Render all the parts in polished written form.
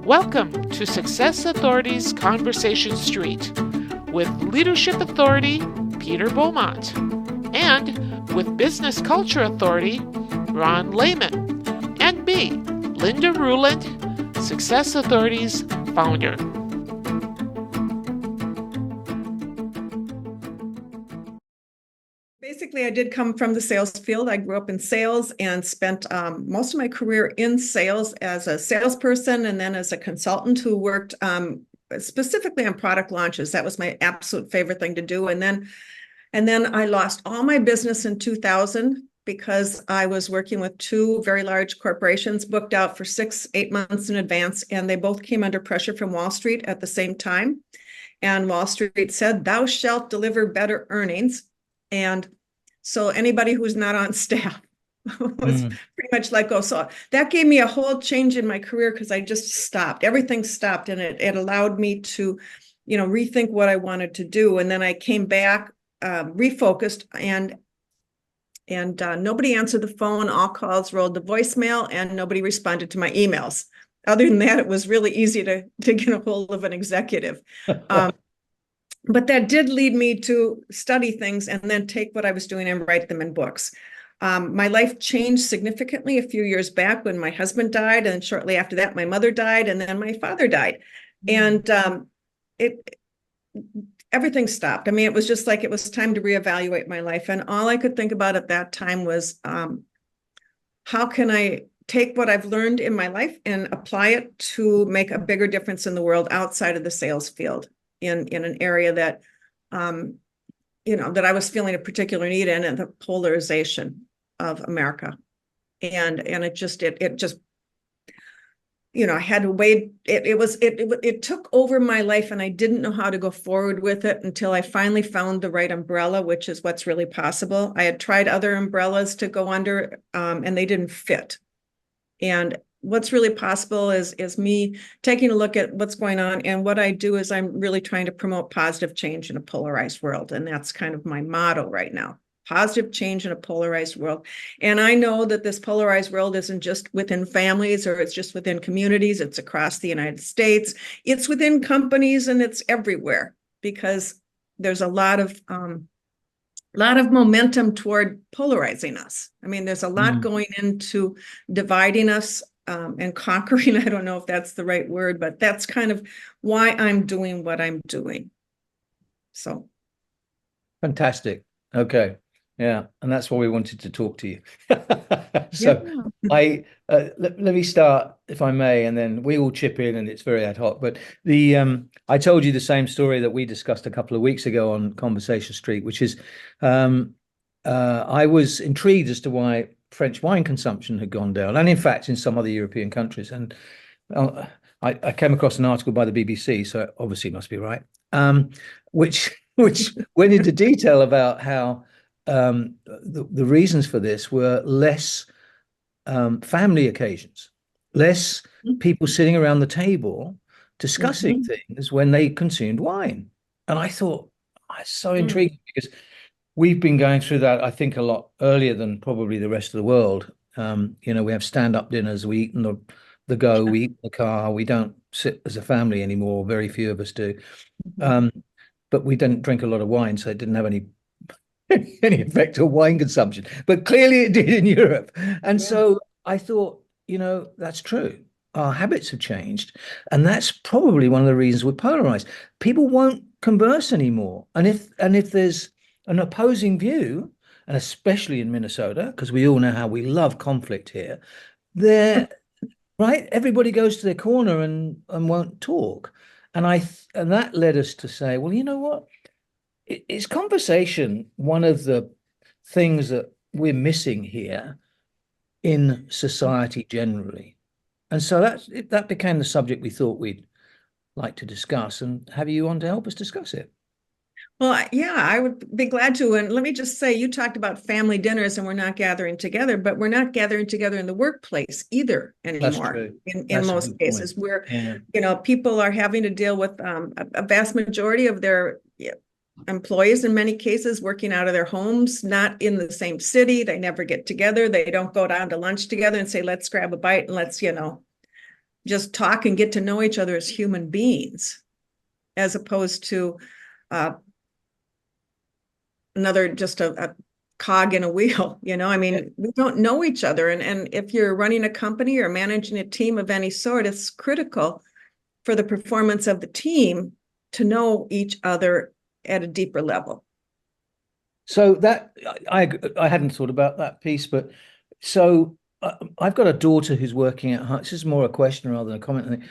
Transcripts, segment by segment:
Welcome to Success Authorities Conversation Street with Leadership Authority Peter Beaumont and with Business Culture Authority Ronn Lehmann and me, Linda Ruhland, Success Authorities founder. Basically, I did come from the sales field. I grew up in sales and spent most of my career in sales as a salesperson and then as a consultant who worked specifically on product launches. That was my absolute favorite thing to do. And then I lost all my business in 2000 because I was working with two very large corporations booked out for 6-8 months in advance, and they both came under pressure from Wall Street at the same time. And Wall Street said, "Thou shalt deliver better earnings." And so anybody who's not on staff was pretty much let go. So that gave me a whole change in my career because I just stopped. Everything stopped, and it allowed me to, rethink what I wanted to do. And then I came back, refocused, and nobody answered the phone. All calls rolled to voicemail, and nobody responded to my emails. Other than that, it was really easy to get a hold of an executive. But that did lead me to study things and then take what I was doing and write them in books. My life changed significantly a few years back when my husband died, and shortly after that, my mother died, and then my father died. And everything stopped. I mean, it was just like it was time to reevaluate my life. And all I could think about at that time was, how can I take what I've learned in my life and apply it to make a bigger difference in the world outside of the sales field? In an area that, that I was feeling a particular need in, and the polarization of America. And it just, I had to wait. It took over my life, and I didn't know how to go forward with it until I finally found the right umbrella, which is what's really possible. I had tried other umbrellas to go under, and they didn't fit. And what's really possible is me taking a look at what's going on. And what I do is I'm really trying to promote positive change in a polarized world. And that's kind of my motto right now: positive change in a polarized world. And I know that this polarized world isn't just within families or it's just within communities. It's across the United States. It's within companies, and it's everywhere, because there's a lot of momentum toward polarizing us. I mean, there's a lot going into dividing us. And conquering, I don't know if that's the right word, but that's kind of why I'm doing what I'm doing. So. Fantastic. Okay. Yeah. And that's why we wanted to talk to you. So yeah. Let me start, if I may, and then we all chip in, and it's very ad hoc. But I told you the same story that we discussed a couple of weeks ago on Conversation Street, which is I was intrigued as to why French wine consumption had gone down, and in fact in some other European countries. And I came across an article by the BBC, so it obviously must be right, which went into detail about how the reasons for this were less family occasions, less people sitting around the table discussing things when they consumed wine. And I thought, it's so intriguing, because we've been going through that, I think, a lot earlier than probably the rest of the world. We have stand-up dinners, we eat on the go, we eat in the car, we don't sit as a family anymore, very few of us do. But we didn't drink a lot of wine, so it didn't have any effect on wine consumption. But clearly it did in Europe. And so I thought, that's true. Our habits have changed, and that's probably one of the reasons we're polarized. People won't converse anymore. And if there's an opposing view, and especially in Minnesota, because we all know how we love conflict here, right? Everybody goes to their corner and won't talk. And that led us to say, well, you know what? Is conversation one of the things that we're missing here in society generally? And so that became the subject we thought we'd like to discuss, and have you on to help us discuss it. Well, yeah, I would be glad to. And let me just say, you talked about family dinners, and we're not gathering together, but we're not gathering together in the workplace either anymore. In most cases, where people are having to deal with a vast majority of their employees, in many cases, working out of their homes, not in the same city. They never get together. They don't go down to lunch together and say, let's grab a bite and let's just talk and get to know each other as human beings, as opposed to just a cog in a wheel. I mean, we don't know each other. And if you're running a company or managing a team of any sort, it's critical for the performance of the team to know each other at a deeper level. So that I hadn't thought about that piece, but so I've got a daughter who's working at home. This is more a question rather than a comment.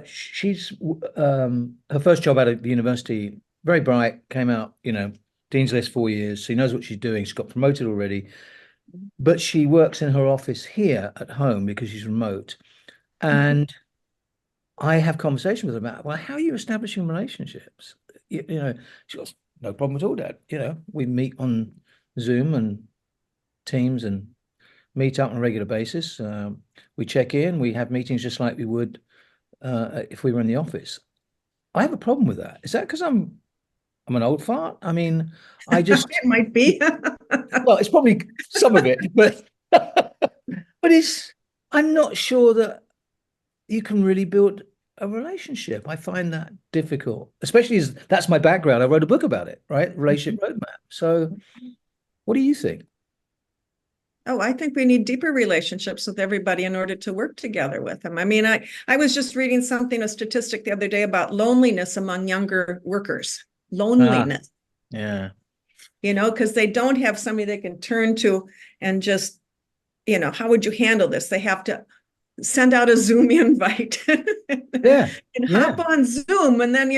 She's her first job out of the university, very bright, came out, Dean's List 4 years. She knows what she's doing. She's got promoted already, but she works in her office here at home because she's remote. And I have conversations with her about, well, how are you establishing relationships? She goes, no problem at all, Dad. We meet on Zoom and Teams and meet up on a regular basis. We check in, we have meetings just like we would if we were in the office. I have a problem with that. Is that because I'm an old fart? I mean, It might be. well, it's probably some of it, but I'm not sure that you can really build a relationship. I find that difficult, especially as that's my background. I wrote a book about it, right? Relationship roadmap. So what do you think? Oh, I think we need deeper relationships with everybody in order to work together with them. I mean, I was just reading a statistic the other day about loneliness among younger workers. Loneliness. Yeah. Because they don't have somebody they can turn to and just, how would you handle this? They have to send out a Zoom invite and hop on Zoom. And then,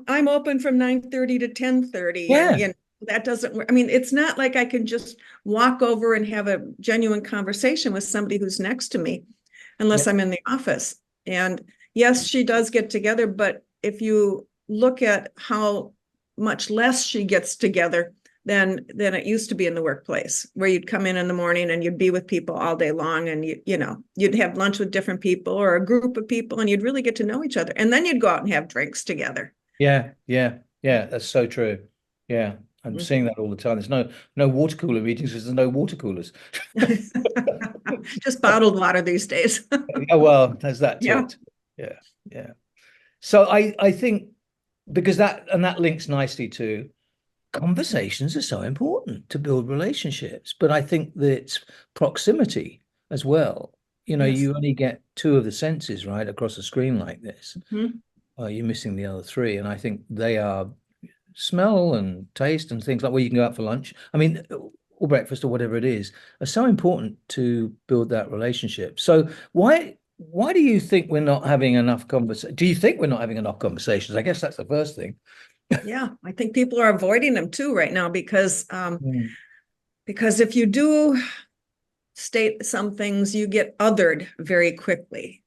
I'm open from 9:30 to 10:30. Yeah. And, that doesn't work. I mean, it's not like I can just walk over and have a genuine conversation with somebody who's next to me unless I'm in the office. And yes, she does get together, but if you look at how much less she gets together than it used to be in the workplace, where you'd come in the morning and you'd be with people all day long, and you'd have lunch with different people or a group of people, and you'd really get to know each other, and then you'd go out and have drinks together. Yeah, that's so true. Yeah, I'm seeing that all the time. There's no water cooler meetings because there's no water coolers. Just bottled water these days. Oh, well, there's that too. Yeah. So I think because that links nicely to conversations are so important to build relationships, but I think that it's proximity as well. You only get two of the senses, right, across a screen like this. You're missing the other three, and I think they are smell and taste and things like where you can go out for lunch. I mean, or breakfast or whatever it is, are so important to build that relationship. So why do you think we're not having enough conversation? Do you think we're not having enough conversations? I guess that's the first thing. Yeah, I think people are avoiding them too right now because if you do state some things, you get othered very quickly.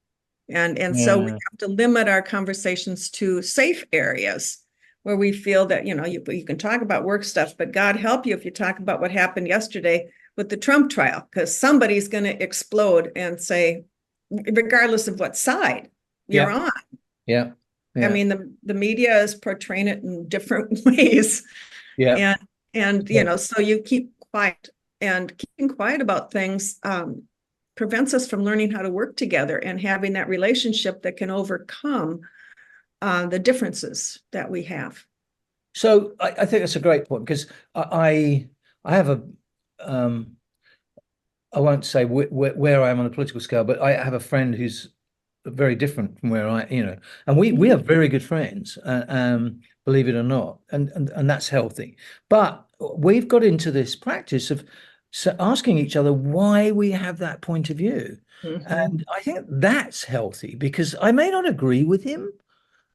And so we have to limit our conversations to safe areas where we feel that, you can talk about work stuff, but God help you if you talk about what happened yesterday with the Trump trial, because somebody's going to explode and say, regardless of what side you're on. Yeah. I mean, the media is portraying it in different ways. Yeah. And so you keep quiet, and keeping quiet about things prevents us from learning how to work together and having that relationship that can overcome the differences that we have. So I think that's a great point, because I have a I won't say where I am on the political scale, but I have a friend who's very different from where and we are very good friends, believe it or not, and that's healthy. But we've got into this practice of asking each other why we have that point of view, and I think that's healthy, because I may not agree with him,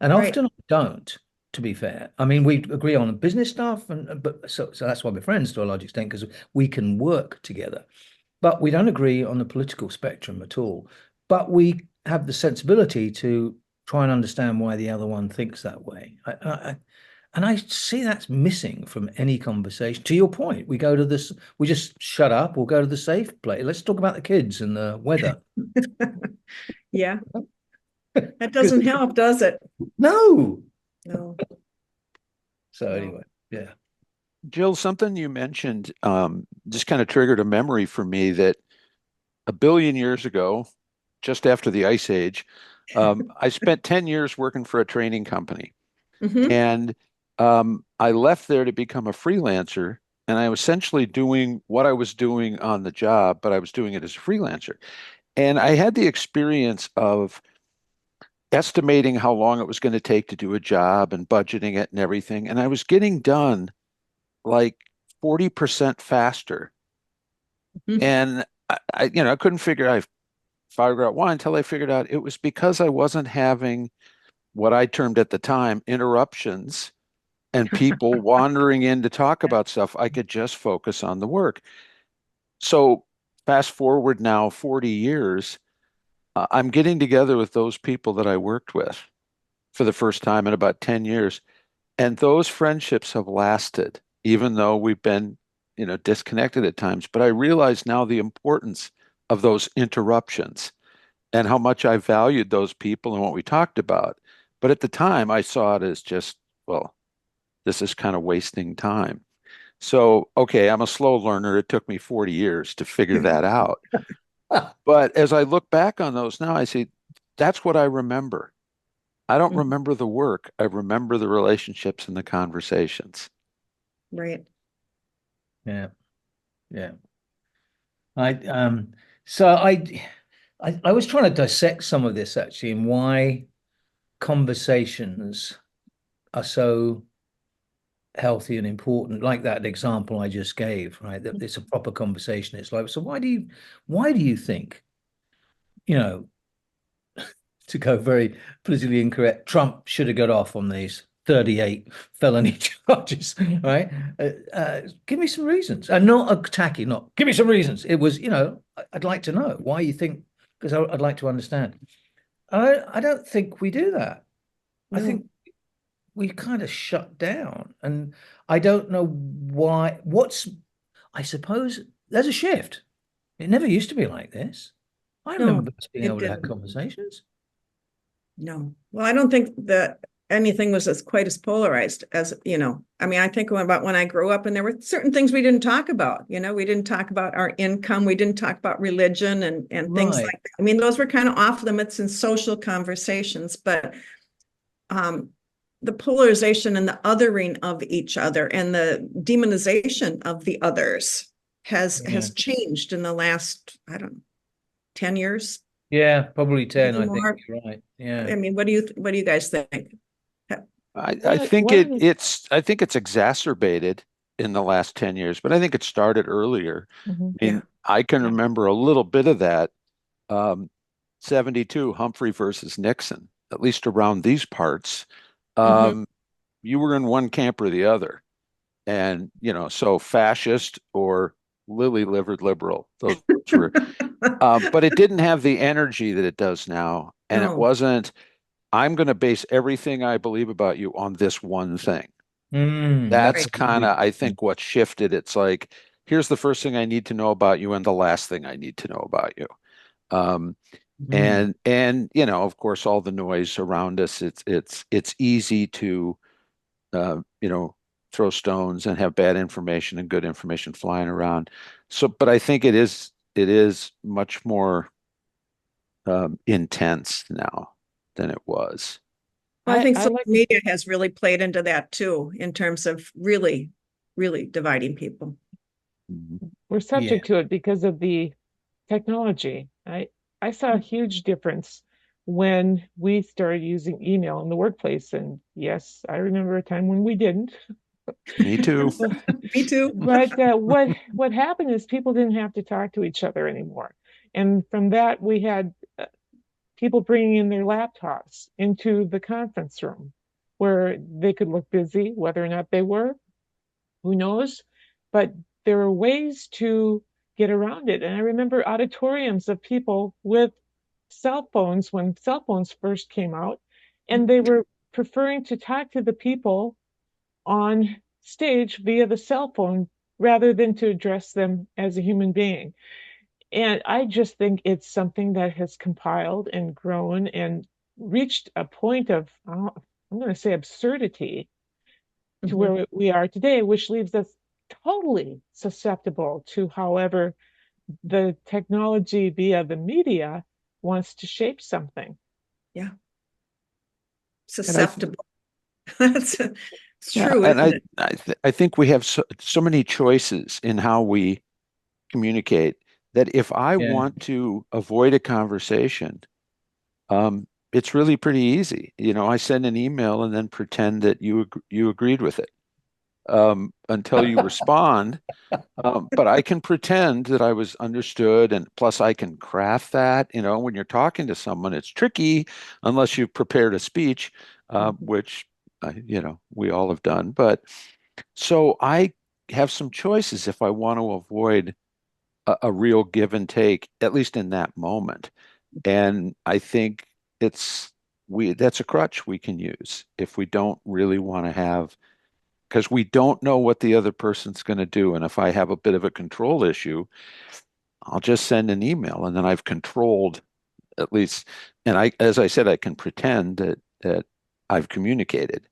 and often I don't. To be fair, I mean, we agree on business stuff, but so that's why we're friends to a large extent, because we can work together. But we don't agree on the political spectrum at all. But we have the sensibility to try and understand why the other one thinks that way. And I see that's missing from any conversation. To your point, we go to this, we just shut up, we'll go to the safe place. Let's talk about the kids and the weather. Yeah. That doesn't help, does it? No. So No. anyway, yeah. Jill, something you mentioned just kind of triggered a memory for me that a billion years ago, just after the Ice Age, I spent 10 years working for a training company. Hmm. And I left there to become a freelancer. And I was essentially doing what I was doing on the job, but I was doing it as a freelancer. And I had the experience of estimating how long it was going to take to do a job and budgeting it and everything. And I was getting done like 40% faster. And I couldn't figure out why until I figured out it was because I wasn't having what I termed at the time interruptions and people wandering in to talk about stuff. I could just focus on the work. So fast forward now 40 years, I'm getting together with those people that I worked with for the first time in about 10 years. And those friendships have lasted, even though we've been, disconnected at times. But I realize now the importance of those interruptions and how much I valued those people and what we talked about. But at the time, I saw it as just, well, this is kind of wasting time. So, okay, I'm a slow learner. It took me 40 years to figure that out. But as I look back on those now, I see that's what I remember. I don't remember the work. I remember the relationships and the conversations. Right. Yeah. Yeah. I so I was trying to dissect some of this actually and why conversations are so healthy and important, like that example I just gave, right? That it's a proper conversation. It's like, so why do you think, you know, to go very politically incorrect, Trump should have got off on these 38 felony charges, right? Give me some reasons. And not attacking, not give me some reasons. It was, I'd like to know why you think, because I'd like to understand. I don't think we do that. I No. think we kind of shut down. And I don't know why. I suppose there's a shift. It never used to be like this. I No, remember us being it able to have didn't. conversations. No. Well, I don't think that anything was as quite as polarized as, I mean, I think about when I grew up and there were certain things we didn't talk about. We didn't talk about our income. We didn't talk about religion and things like Right. that. I mean, those were kind of off limits in social conversations, but um, the polarization and the othering of each other and the demonization of the others has Yeah. has changed in the last, I don't know, 10 years, Yeah, probably 10, maybe I think. more. You're right. Yeah. I mean, what do you guys think? I One, think one of it the, it's I think it's exacerbated in the last 10 years, but I think it started earlier. Mhm. I Yeah. mean, I can Yeah. remember a little bit of that. Um, 72, Humphrey versus Nixon, at least around these parts. Hmm. Um, you were in one camp or the other. And, so fascist or lily-livered liberal, those were, but it didn't have the energy that it does now. And it No, wasn't, I'm going to base everything I believe about you on this one thing. That's That's right. kind of, I think, what shifted. It's like, here's the first thing I need to know about you and the last thing I need to know about you. Um, mm, and of course, all the noise around us, it's easy to uh, you know, throw stones and have bad information and good information flying around. So, but I think it is much more intense now than it was. well, I think I social like media has really played into that too, in terms of really, really dividing people. Mhm. we're yeah. subject to it because of the technology. I saw a huge difference when we started using email in the workplace. And yes, I remember a time when we didn't. Me too. Me too. But what happened is people didn't have to talk to each other anymore. And from that, we had people bringing in their laptops into the conference room where they could look busy, whether or not they were, who knows? But there are ways to get around it. And I remember auditoriums of people with cell phones when cell phones first came out, and they were preferring to talk to the people on stage via the cell phone rather than to address them as a human being. And I just think it's something that has compiled and grown and reached a point of, I'm going to say, absurdity to Mhm. where we are today, which leaves us totally susceptible to however the technology via the media wants to shape something. Yeah. And I, Susceptible. It's yeah, true, and isn't it? I think we have so many choices in how we communicate that if I Yeah. want to avoid a conversation, it's really pretty easy. I send an email and then pretend that you agreed with it until you respond. But I can pretend that I was understood, and plus I can craft that. When you're talking to someone, it's tricky unless you've prepared a speech, which we all have done. But so I have some choices if I want to avoid a real give and take, at least in that moment. And I think it's that's a crutch we can use if we don't really want to have, because we don't know what the other person's going to do. And if I have a bit of a control issue, I'll just send an email and then I've controlled at least. And as I said, I can pretend that I've communicated.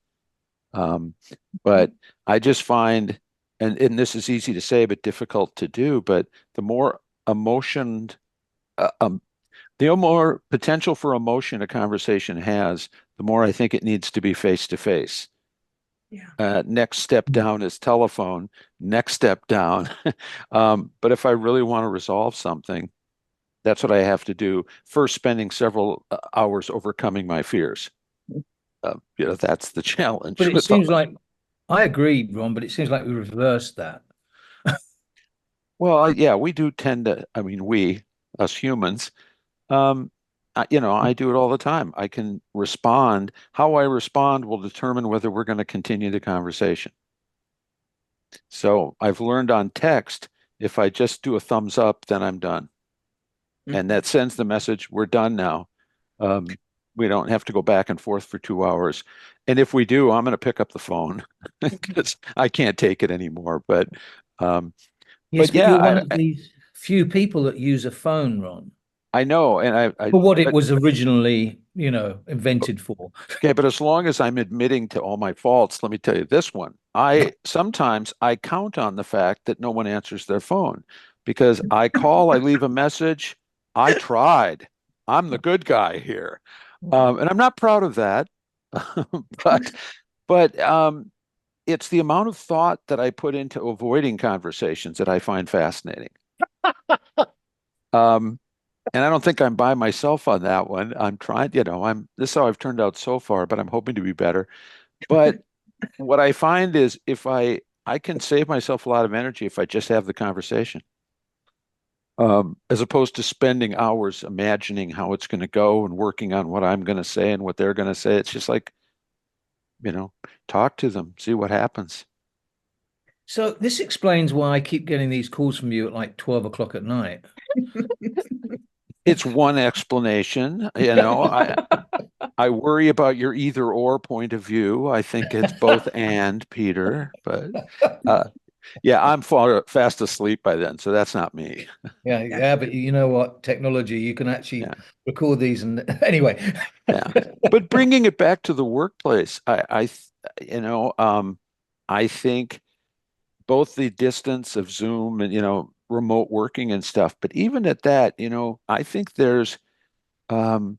But I just find, and this is easy to say, but difficult to do, but the more emotion, uh, um, the more potential for emotion a conversation has, the more I think it needs to be face to face. Yeah. Next step down is telephone. Next step down. But if I really want to resolve something, that's what I have to do. First, spending several hours overcoming my fears. That's the But challenge it with all. seems like I agree, Ron, but it seems like we reversed that. Well, yeah, we do tend to, I mean, us humans, I do it all the time. I can respond. How I respond will determine whether we're going to continue the conversation. So I've learned on text, if I just do a thumbs up, then I'm done. And Mhm. that sends the message, we're done now. Um, we don't have to go back and forth for 2 hours. And if we do, I'm going to pick up the phone because I can't take it anymore. Um, Yes, but but you're one yeah, of these few people that use a phone, Ron, I know. And for what it but was originally, invented for. okay, but as long as I'm admitting to all my faults, let me tell you this one. I count on the fact that no one answers their phone because I call, I leave a message. I tried. I'm the good guy here. And I'm not proud of that. But but it's the amount of thought that I put into avoiding conversations that I find fascinating. Um, and I don't think I'm by myself on that one. I'm trying, this is how I've turned out so far, but I'm hoping to be better. But what I find is if I can save myself a lot of energy if I just have the conversation, as opposed to spending hours imagining how it's going to go and working on what I'm going to say and what they're going to say. It's just like, you know, talk to them, see what happens. So this explains why I keep getting these calls from you at like 12 o'clock at night. It's one explanation, I worry about your either or point of view. I think it's both and, Peter, but uh, yeah, I'm fast asleep by then, so that's not me. Yeah, Yeah. yeah, but you know what? Technology, you can actually Yeah, record these and anyway. yeah. But bringing it back to the workplace, I think both the distance of Zoom and remote working and stuff, but even at that, I think um,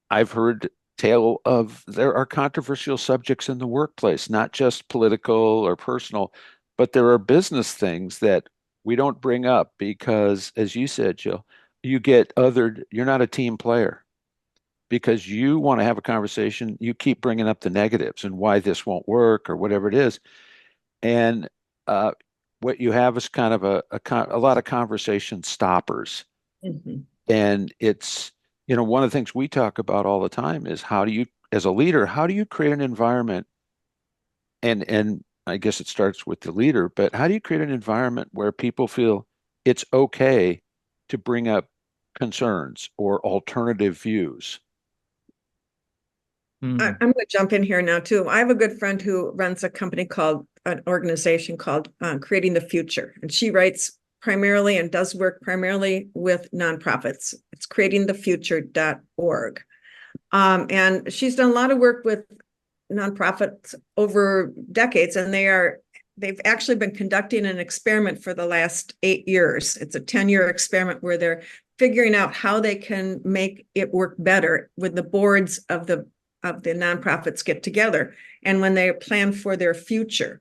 I've heard tale of there are controversial subjects in the workplace, not just political or personal, but there are business things that we don't bring up because, as you said, Jill, you're not a team player because you want to have a conversation. You keep bringing up the negatives and why this won't work or whatever it is. And uh, what you have is kind of a lot of conversation stoppers. Mhm. And one of the things we talk about all the time is as a leader, how do you create an environment? And I guess it starts with the leader, but how do you create an environment where people feel it's okay to bring up concerns or alternative views? Hmm. I'm going to jump in here now too. I have a good friend who runs an organization called Creating the Future, and she writes primarily and does work primarily with nonprofits. It's creatingthefuture.org. And she's done a lot of work with nonprofits over decades, and they are they've actually been conducting an experiment for the last 8 years. It's a 10-year experiment where they're figuring out how they can make it work better when the boards of the nonprofits get together and when they plan for their future.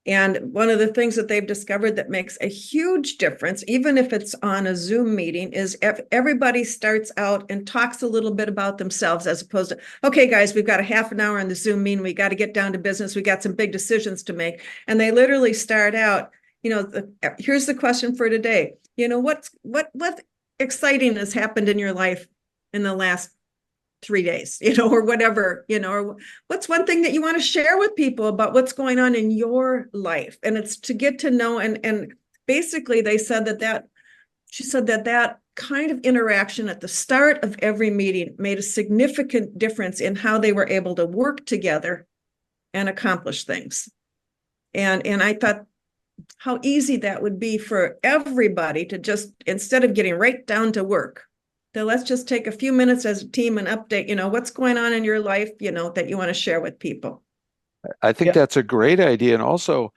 And one of the things that they've discovered that makes a huge difference, even if it's on a Zoom meeting, is if everybody starts out and talks a little bit about themselves, as opposed to, okay, guys, we've got a half an hour on the Zoom meeting. We got to get down to business. We got some big decisions to make. And they literally start out, here's the question for today. What exciting has happened in your life in the last 3 days, or whatever, or what's one thing that you want to share with people about what's going on in your life? And it's to get to know, and basically they said she said that kind of interaction at the start of every meeting made a significant difference in how they were able to work together and accomplish things. And I thought how easy that would be for everybody to just, instead of getting right down to work, so let's just take a few minutes as a team and update, what's going on in your life, that you want to share with people. I think that's a great idea. And also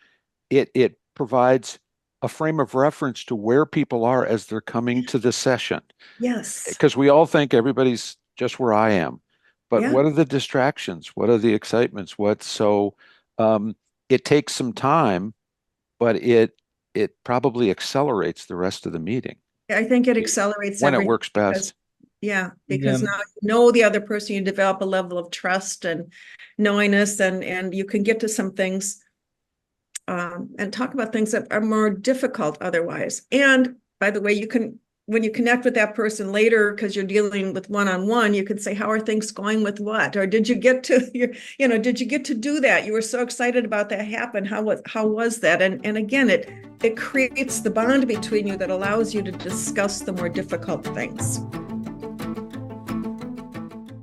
it provides a frame of reference to where people are as they're coming to the session. Yes. Because we all think everybody's just where I am. But Yeah. what are the distractions? What are the excitements? It takes some time, but it probably accelerates the rest of the meeting. I think it accelerates when it works best. Because now you know the other person, you develop a level of trust and knowingness, and you can get to some things and talk about things that are more difficult otherwise. And by the way, when you connect with that person later, because you're dealing with one-on-one, you can say, how are things going with what? Or did you get to do that? You were so excited about that happen. How was that? And again, it creates the bond between you that allows you to discuss the more difficult things.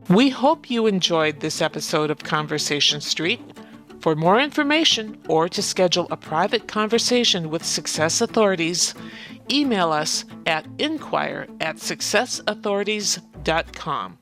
We hope you enjoyed this episode of Conversation Street. For more information or to schedule a private conversation with Success Authorities, email us at inquire@successauthorities.com.